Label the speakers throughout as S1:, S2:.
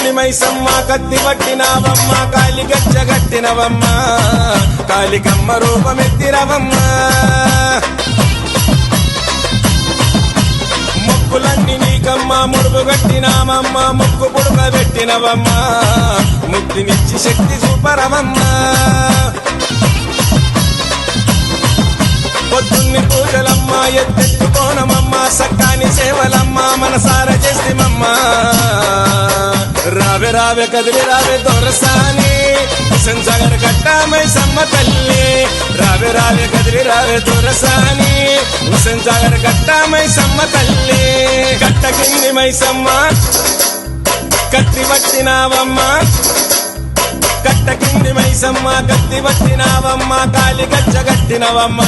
S1: కింది మైసమ్మ కత్తి పట్టినవమ్మ కాలి గజ్జ గట్టినవమ్మ కాలికమ్మ రూపమెత్తినవమ్మ మొక్కులన్నీ నీకమ్మ ముడుపు గట్టినామమ్మ ముక్కు పుడుక పెట్టినవమ్మ ముక్తినిచ్చి శక్తి చూపరవమ్మ పొద్దున్ని పూజలమ్మ ఎత్తెత్తుకోనమమ్మ సక్కాని సేవలమ్మ మనసార చేస్తేమమ్మ రావే రావే కదిలి రావే దొరసాని హుసేన్ సాగర్ గట్ట మైసమ్మ తల్లి రావే రావే కదిలి రావే దొరసాని హుసేన్ సాగర్ గట్ట మైసమ్మ తల్లి గట్ట కింది మైసమ్మ కత్తి పట్టినావమ్మ కట్ట కింది మైసమ్మ కత్తి పట్టినవమ్మ కాలి గజ్జ గట్టినవమ్మ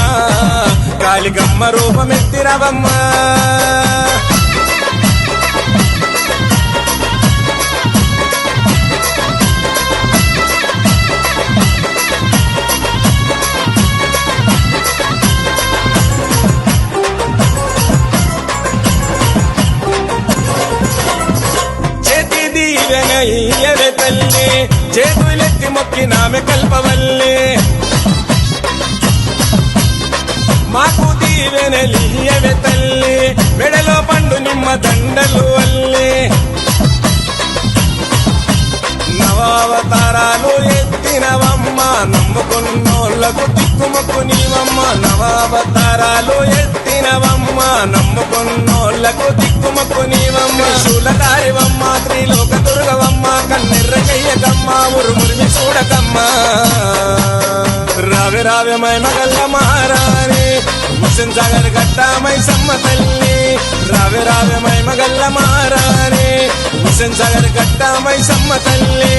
S1: కాలికమ్మ రూపమెత్తినవమ్మ చేతి దీవెన ఇయ్యవే తల్లి చేతులెత్తి మొక్కినామె కల్పవల్లి మాకు దీవెనలియవే తల్లి మెడలో పండు నిమ్మ దండలు అల్లి నవావతారాలు ఎత్తినవమ్మ నమ్ముకున్నోళ్లకు దిక్కుమొక్కు నీవమ్మ నవావతారాలు ఎత్తినవమ్మ నమ్ముకున్నోళ్లకు దిక్కుమొక్కు నీవమ్మ శూలధారివమ్మ త్రిలోక దుర్గవమ్మ కన్నెర్రగయ్యకమ్మ ఉరుమురిమి చూడకమ్మ రావే రావే మైమగల్ల మహారాణి హుసేన్ సాగర్ గట్ట మైసమ్మ తల్లి రావే రావే మైమగల్ల మహారాణి హుసేన్ సాగర్ గట్ట మైసమ్మ తల్లి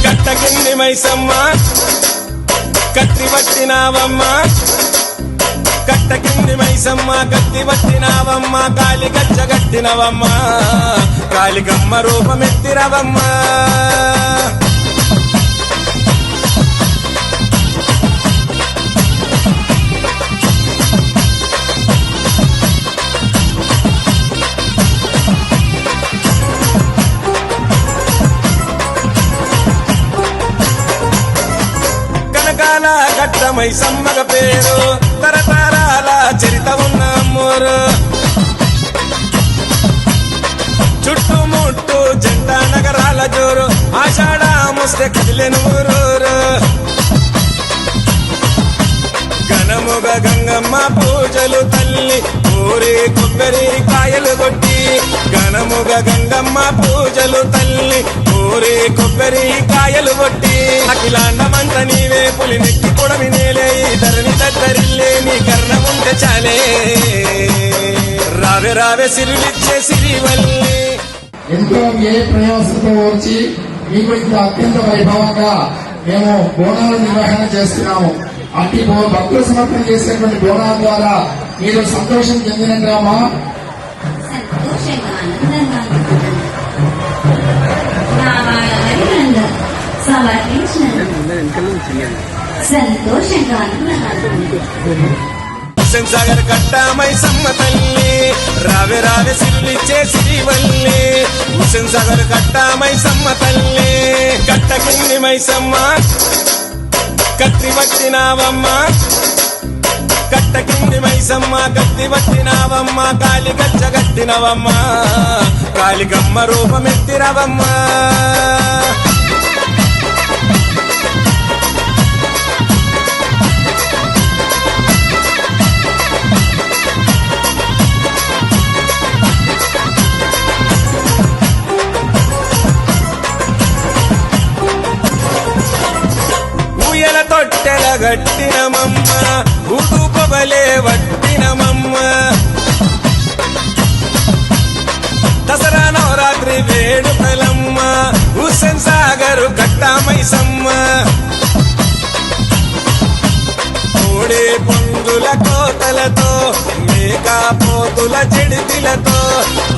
S1: గట్ట కింది మైసమ్మ కత్తి పట్టినవమ్మ కట్ట కింది మైసమ్మ కత్తి పట్టినవమ్మ కాలి గజ్జ గట్టినవమ్మ కాలికమ్మ రూపమెత్తినవమ్మ కనకాల గట్ట మైసమ్మగ పేరు తరతరాల చరిత ఉన్న అమ్మోరు చుట్టుముట్టు జంట నగరాల జోరు ఆషాఢ ముస్తే కదిలేను ఊరూరు ఘనముగ గంగమ్మ పూజలు తల్లి ఊరి కొబ్బరి కాయలు కొట్టి ఘనముగ గంగమ్మ పూజలు తల్లి ఊరి కొబ్బరి కాయలు కొట్టి అఖిలాండమంత నీవే పులి నెక్కి పొడవి నేలే ధరణి దగ్గరిల్లే నీ కర్ణం ఉంటే చాలే రావే రావే సిరులిచ్చే సిరివల్లి
S2: ఎంతో ఏ ప్రయాసంతో వచ్చి మీకు ఇంత అత్యంత వైభవంగా మేము బోనాల నిర్వహణ చేస్తున్నాము అట్టి భక్తులు సమర్పణ చేసేటువంటి బోనాల ద్వారా మీరు సంతోషం చెందినట్రామా
S1: హుసేన్ సాగర్ గట్ట మైసమ్మ తల్లి రావే రావే సిరులిచ్చే సిరివల్లి హుసేన్ సాగర్ గట్ట మైసమ్మ తల్లి గట్ట కింది మైసమ్మ కత్తి పట్టినవమ్మ కట్ట కింది మైసమ్మ కత్తి పట్టినవమ్మ కాలి గజ్జ గట్టినవమ్మ కాలికమ్మ రూపమెత్తినవమ్మ తొట్టెల గట్టినమమ్మ ఉడుపబలే వట్టినమమ్మ దసరా నవరాత్రి వేడుకలమ్మ హుసేన్ సాగర్ గట్ట మైసమ్మ కోడే పొందుల కోతలతో మేకా పోతుల చెడితిలతో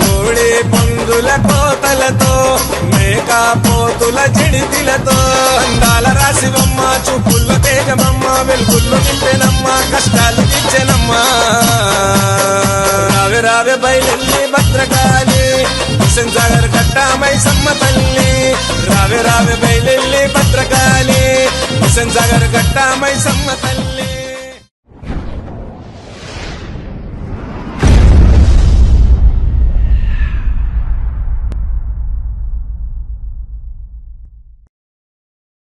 S1: కోడే పొందుల కోతలతో మేకా పోతుల చెడితిలతో అందాల రాశివమ్మ చూపుల్లో తేజమమ్మ వెలుగుల్లో నింపెనమ్మ కష్టాలు తీర్చెనమ్మ రావే రావే బయలెల్లి భద్రకాళి హుసేన్ సాగర్ కట్టామై సమ్మ తల్లి రావే రావే బయలెల్లి భద్రకాళి హుసేన్ సాగర్ కట్టామై సమ్మ తల్లి